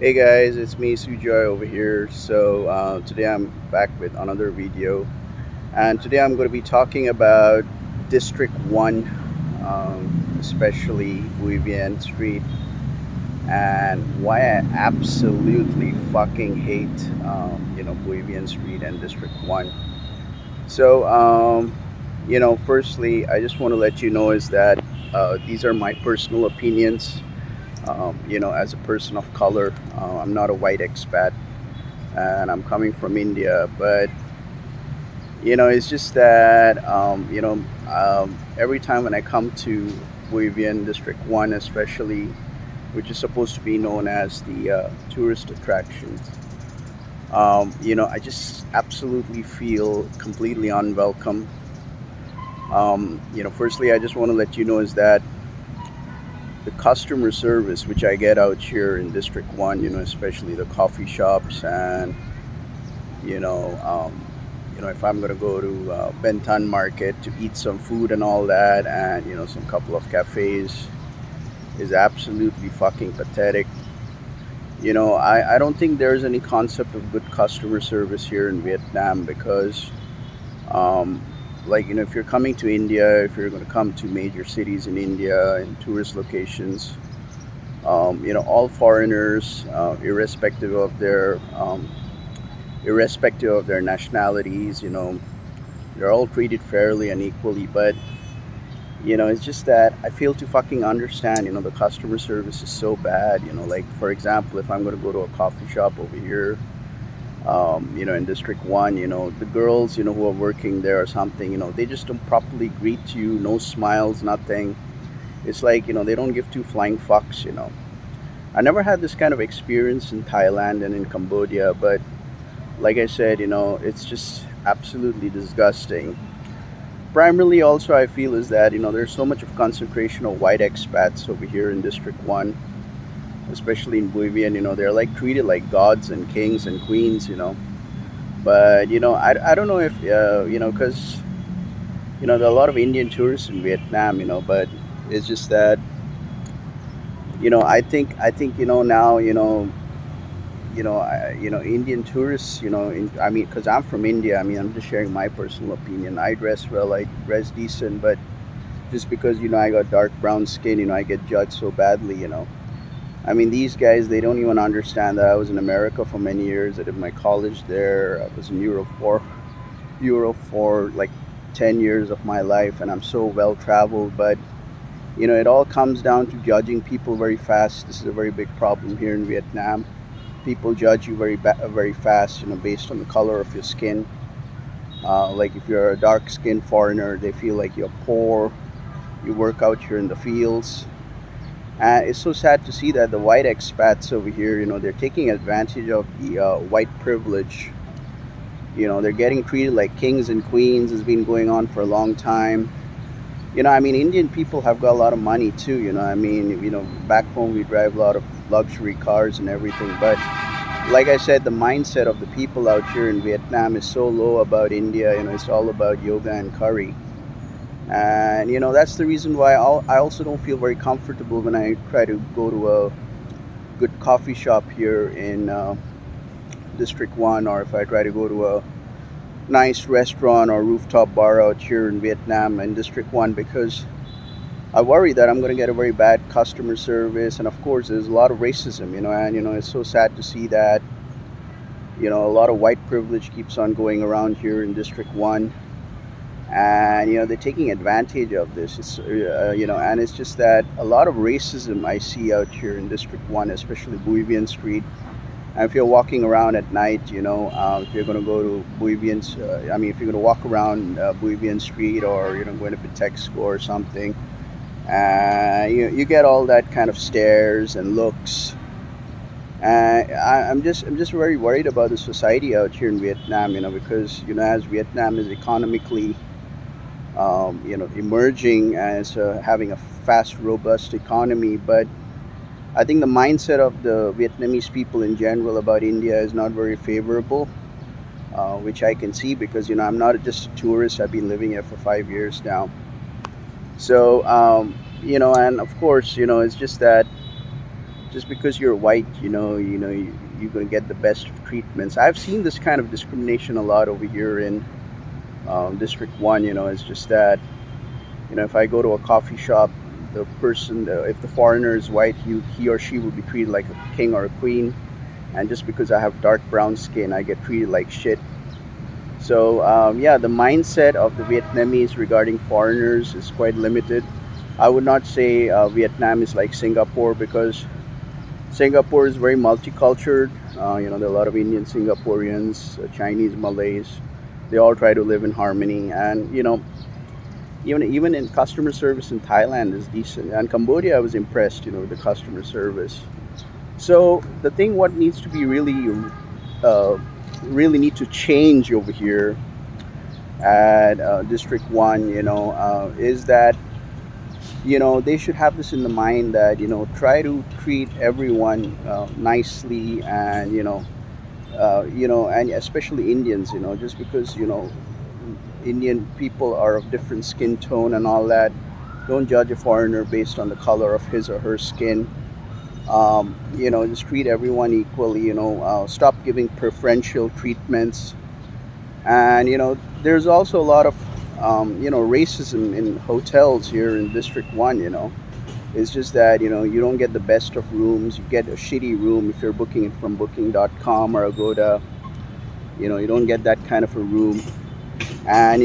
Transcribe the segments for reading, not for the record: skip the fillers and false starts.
Hey guys, it's me Sujoy over here. Today I'm back with another video, and today I'm going to be talking about District 1, especially Vivian Street, and why I absolutely fucking hate, Vivian Street and District 1. So, firstly, I just want to let you know is that these are my personal opinions. As a person of color, I'm not a white expat, and I'm coming from India. But it's just that every time when I come to Vivian District One, especially, which is supposed to be known as the tourist attraction, I just absolutely feel completely unwelcome. Firstly, I just want to let you know is that the customer service which I get out here in District One, especially the coffee shops, and you know, um, if I'm gonna go to Benton Market to eat some food and all that, and some couple of cafes, is absolutely fucking pathetic. I don't think there's any concept of good customer service here in Vietnam because um, if you're coming to India, if you're going to come to major cities in India and tourist locations, all foreigners, irrespective of their nationalities, they're all treated fairly and equally. But it's just that I fail to fucking understand. The customer service is so bad. Like for example, if I'm going to go to a coffee shop over here, in District One, the girls, who are working there or something, they just don't properly greet you. No smiles, nothing. It's like they don't give two flying fucks. I never had this kind of experience in Thailand and in Cambodia, but like I said, it's just absolutely disgusting. Primarily, also, I feel is that there's so much of concentration of white expats over here in District One, especially in Vivian. They're like treated like gods and kings and queens. But I don't know if because there are a lot of Indian tourists in Vietnam. But it's just that I think now Indian tourists, I mean, because I'm from India, I mean, I'm just sharing my personal opinion. I dress well, I dress decent, but just because I got dark brown skin, I get judged so badly. I mean, these guys, they don't even understand that I was in America for many years. I did my college there. I was in Europe for like 10 years of my life, and I'm so well traveled. But it all comes down to judging people very fast. This is a very big problem here in Vietnam. People judge you very fast, based on the color of your skin. Like if you're a dark-skinned foreigner, they feel like you're poor. You work out here in the fields, and it's so sad to see that the white expats over here, they're taking advantage of the white privilege. They're getting treated like kings and queens. Has been going on for a long time. I mean, Indian people have got a lot of money too. I mean, back home we drive a lot of luxury cars and everything. But like I said, the mindset of the people out here in Vietnam is so low about India. It's all about yoga and curry. And that's the reason why I also don't feel very comfortable when I try to go to a good coffee shop here in District One, or if I try to go to a nice restaurant or rooftop bar out here in Vietnam and District 1, because I worry that I'm going to get a very bad customer service. And of course, there's a lot of racism, and it's so sad to see that a lot of white privilege keeps on going around here in District 1, and they're taking advantage of this. It's and it's just that a lot of racism I see out here in District 1, especially Bouvian Street. And if you're walking around at night, if you're going to go to if you're going to walk around Bouvian Street, or going to Bitexco or something, you get all that kind of stares and looks. I'm just very worried about the society out here in Vietnam, because as Vietnam is economically emerging, as having a fast, robust economy, but I think the mindset of the Vietnamese people in general about India is not very favorable, which I can see because I'm not just a tourist. I've been living here for 5 years now. So and of course, it's just that just because you're white, you're going to get the best of treatments. I've seen this kind of discrimination a lot over here in District 1. It's just that, if I go to a coffee shop, the person, if the foreigner is white, he or she will be treated like a king or a queen. And just because I have dark brown skin, I get treated like shit. So, yeah, the mindset of the Vietnamese regarding foreigners is quite limited. I would not say Vietnam is like Singapore, because Singapore is very multicultural. There are a lot of Indian Singaporeans, Chinese, Malays. They all try to live in harmony, and even in customer service in Thailand is decent. And Cambodia, I was impressed, with the customer service. So the thing, what needs to be really need to change over here at District 1, is that they should have this in the mind that try to treat everyone nicely, and and especially Indians, just because Indian people are of different skin tone and all that. Don't judge a foreigner based on the color of his or her skin. Just treat everyone equally. Stop giving preferential treatments. And there's also a lot of racism in hotels here in District 1. It's just that you don't get the best of rooms. You get a shitty room if you're booking it from booking.com or Agoda. You don't get that kind of a room. And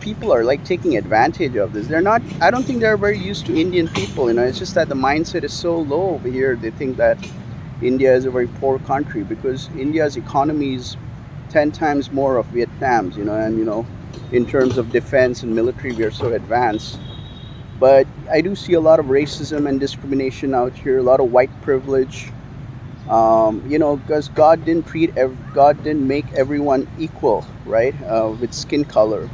people are like taking advantage of this. I don't think they're very used to Indian people. It's just that the mindset is so low over here. They think that India is a very poor country, because India's economy is 10 times more of Vietnam's. And in terms of defense and military, we are so advanced. But I do see a lot of racism and discrimination out here, a lot of white privilege. Because God didn't make everyone equal, right? With skin color.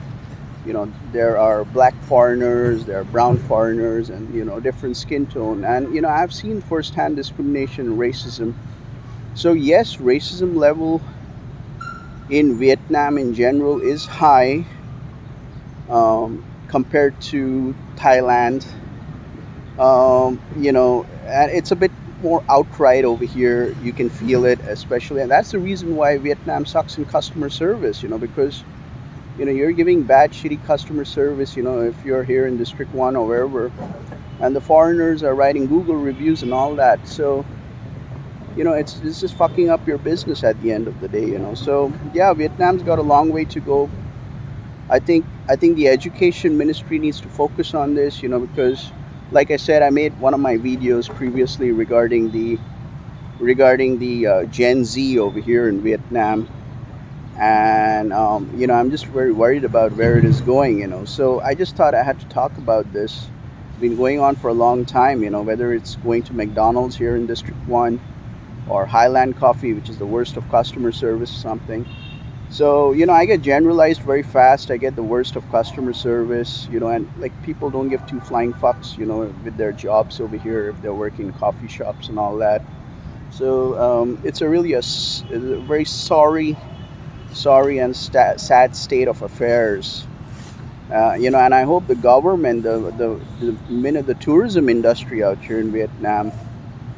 There are black foreigners, there are brown foreigners, and different skin tone. And I've seen firsthand discrimination and racism. So yes, racism level in Vietnam in general is high, compared to Thailand. And it's a bit more outright over here. You can feel it, especially, and that's the reason why Vietnam sucks in customer service. Because you're giving bad, shitty customer service. If you're here in District 1 or wherever, and the foreigners are writing Google reviews and all that. So it's just fucking up your business at the end of the day. So yeah, Vietnam's got a long way to go. I think the education ministry needs to focus on this. Because, like I said, I made one of my videos previously regarding the Gen Z over here in Vietnam, and I'm just very worried about where it is going. So I just thought I had to talk about this. It's been going on for a long time. Whether it's going to McDonald's here in District 1, or Highland Coffee, which is the worst of customer service, or something. So I get generalized very fast. I get the worst of customer service. And like, people don't give two flying fucks with their jobs over here, if they're working in coffee shops and all that. So it's a very sorry and sad state of affairs. And I hope the government, the tourism industry out here in Vietnam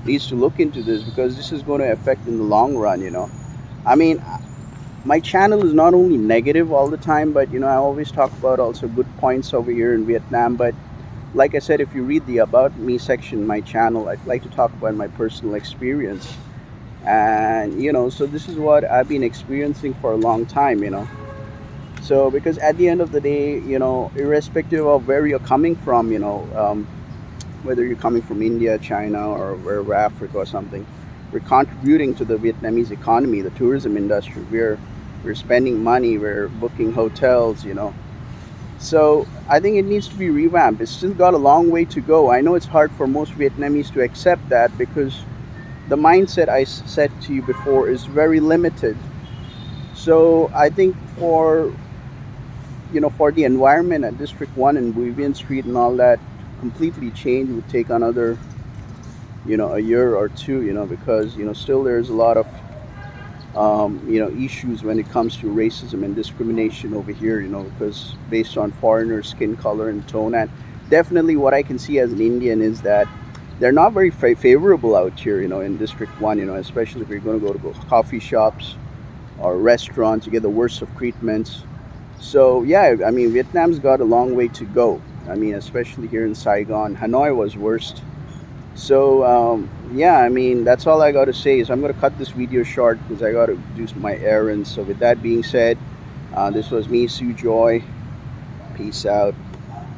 needs to look into this, because this is going to affect in the long run. I mean, my channel is not only negative all the time, but I always talk about also good points over here in Vietnam. But like I said, if you read the About Me section in my channel, I'd like to talk about my personal experience. And so this is what I've been experiencing for a long time. So, because at the end of the day, irrespective of where you're coming from, whether you're coming from India, China, or wherever, Africa or something, we're contributing to the Vietnamese economy, the tourism industry. We're spending money, we're booking hotels. So I think it needs to be revamped. It's still got a long way to go. I know it's hard for most Vietnamese to accept that, because the mindset I said to you before is very limited. So I think for the environment at District 1 and Bui Street and all that completely change would take another a year or two, because still there's a lot of issues when it comes to racism and discrimination over here, because based on foreigner skin color and tone. And definitely what I can see as an Indian is that they're not very favorable out here, in District 1, especially if you're going to go coffee shops or restaurants, you get the worst of treatments. So, yeah, I mean, Vietnam's got a long way to go. I mean, especially here in Saigon. Hanoi was worst. So, yeah, I mean, that's all I got to say. Is I'm going to cut this video short because I got to do my errands. So, with that being said, this was me, Sue Joy. Peace out.